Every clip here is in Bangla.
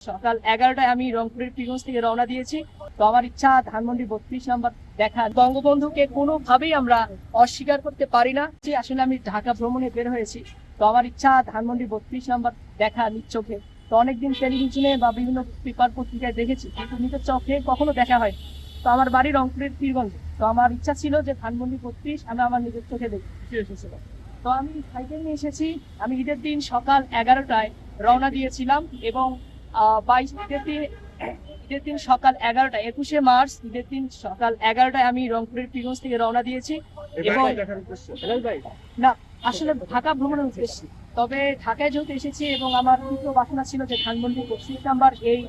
সকাল 11টায় আমি রংপুরের পীরগঞ্জ থেকে রওনা দিয়েছি। তো আমার ইচ্ছা ধানমন্ডি 32 নাম্বার দেখা। বঙ্গবন্ধুকে কোনোভাবেই আমরা অস্বীকার করতে পারি না যে আসলে আমি ঢাকা ভ্রমণে বের হয়েছি। তো আমার ইচ্ছা ধানমন্ডি 32 নাম্বার দেখা নিজ চোখে। তো অনেকদিন টেলিভিশনে বা বিভিন্ন পেপার পত্রিকায় দেখেছি, কিন্তু নিজের চোখে কখনো দেখা হয়। তো আমার বাড়ি রংপুরের পীরগঞ্জে। তো আমার ইচ্ছা ছিল যে ধানমন্ডি 32 আমি আমার নিজের চোখে দেখতে এসেছিল। তো আমি সাইকেল নিয়ে এসেছি। আমি ঈদের দিন সকাল 11টায় রওনা দিয়েছিলাম এবং 22 ঈদের দিন সকাল 11টায় 21শে মার্চ ঈদের দিন সকাল 11টায় আমি রংপুরের পীরগঞ্জ থেকে রওনা দিয়েছি। এবং না, আসলে ঢাকা ভ্রমণের উদ্দেশ্যে। তবে ঢাকায় যেহেতু এসেছি এবং আমার তৃতীয় বাসনা ছিল যে ধানমন্ডি 32 নাম্বার এই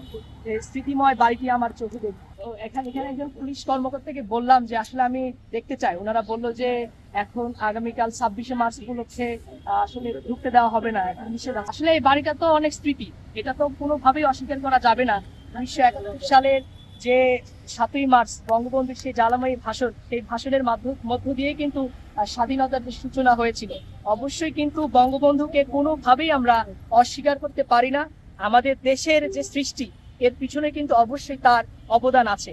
স্মৃতিময় বাড়িটি আমার চোখে দেখি। তো এখানে একজন পুলিশ কর্মকর্তাকে বললাম যে আসলে আমি দেখতে চাই। ওনারা বললো যে এখন আগামীকাল 26শে মার্চ উপলক্ষে আসলে ঢুকতে দেওয়া হবে না, এখন নিষেধ। আসলে এই বাড়িটা তো অনেক স্মৃতি, এটা তো কোনোভাবেই অস্বীকার করা যাবে না। 1971 সালের যে 7ই মার্চ বঙ্গবন্ধুর সেই জ্বালাময়ী ভাষণ, সেই ভাষণের মধ্য দিয়ে কিন্তু স্বাধীনতার সূচনা হয়েছিল। অবশ্যই কিন্তু বঙ্গবন্ধুকে কোনোভাবেই আমরা অস্বীকার করতে পারি না। আমাদের দেশের যে সৃষ্টি, এর পিছনে কিন্তু অবশ্যই তার অবদান আছে।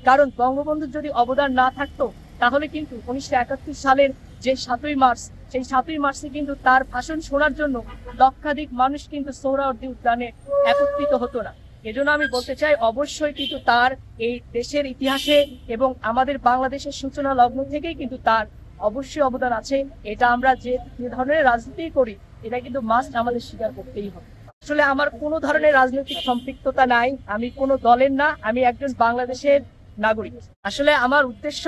কারণ বঙ্গবন্ধুর যদি অবদান না থাকতো, তাহলে কিন্তু 1971 সালের যে 7ই মার্চ, সেই 7ই মার্চে কিন্তু তার ভাষণ শোনার জন্য লক্ষাধিক মানুষ কিন্তু সোহরাওয়ার্দী উদ্যানে একত্রিত হতো না। এজন্য আমি বলতে চাই, অবশ্যই কিন্তু তার এই দেশের ইতিহাসে এবং আমাদের বাংলাদেশের সূচনা লগ্ন থেকেই কিন্তু তার অবশ্যই অবদান আছে। এটা আমরা যে ধরনের রাজনীতি করি, এটা কিন্তু মাস্ট আমাদের স্বীকার করতেই হবে। আসলে আমার কোনো ধরনের রাজনৈতিক সম্পৃক্ততা নাই, আমি কোনো দলের না, আমি একজন বাংলাদেশের নাগরিক। আসলে আমার উদ্দেশ্য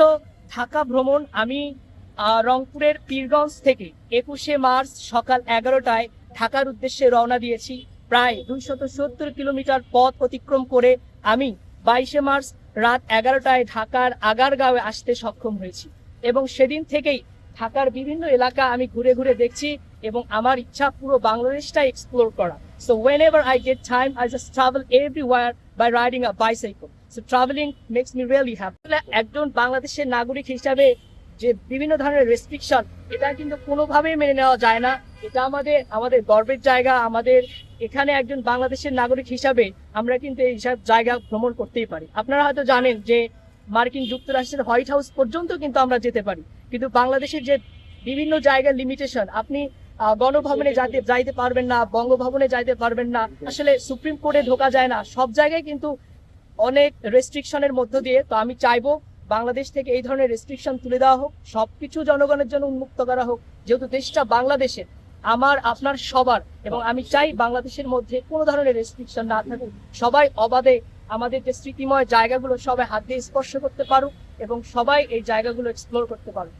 ঢাকা ভ্রমণ। আমি রংপুরের পীরগঞ্জ থেকে 21শে মার্চ সকাল 11টায় ঢাকার উদ্দেশ্যে রওনা দিয়েছি। প্রায় 270 কিলোমিটার পথ অতিক্রম করে আমি 22শে মার্চ রাত 11টায় ঢাকার আগারগাঁওয়ে আসতে সক্ষম হয়েছি। এবং সেদিন থেকেই ঢাকার বিভিন্ন এলাকা আমি ঘুরে ঘুরে দেখছি এবং আমার ইচ্ছা পুরো বাংলাদেশটা এক্সপ্লোর করা। So whenever I get time, I just travel everywhere by riding a bicycle. So traveling makes me really happy. একজন বাংলাদেশের নাগরিক হিসাবে যে বিভিন্ন ধরনের রেস্ট্রিকশন, এটা কিন্তু কোনোভাবেই মেনে নেওয়া যায় না। এটা আমাদের গর্বের জায়গা। আমাদের এখানে একজন বাংলাদেশের নাগরিক হিসাবে আমরা কিন্তু এইসব জায়গা ভ্রমণ করতেই পারি। আপনারা হয়তো জানেন যে মার্কিন যুক্তরাষ্ট্রের হোয়াইট হাউস পর্যন্ত কিন্তু আমরা যেতে পারি, কিন্তু বাংলাদেশের যে বিভিন্ন জায়গার লিমিটেশন, আপনি গণভবনে যাইতে পারবেন না, বঙ্গভবনে যাইতে পারবেন না, আসলে সুপ্রিম কোর্টে ঢোকা যায় না, সব জায়গায় কিন্তু অনেক রেস্ট্রিকশনের মধ্য দিয়ে। তো আমি চাইবো বাংলাদেশ থেকে এই ধরনের রেস্ট্রিকশন তুলে দেওয়া হোক, সবকিছু জনগণের জন্য উন্মুক্ত করা হোক, যেহেতু দেশটা বাংলাদেশের, আমার আপনার সবার। এবং আমি চাই বাংলাদেশের মধ্যে কোনো ধরনের রেস্ট্রিকশন না থাকুক, সবাই অবাধে আমাদের যে স্মৃতিময় জায়গাগুলো সবাই হাত দিয়ে স্পর্শ করতে পারুক এবং সবাই এই জায়গাগুলো এক্সপ্লোর করতে পারুক।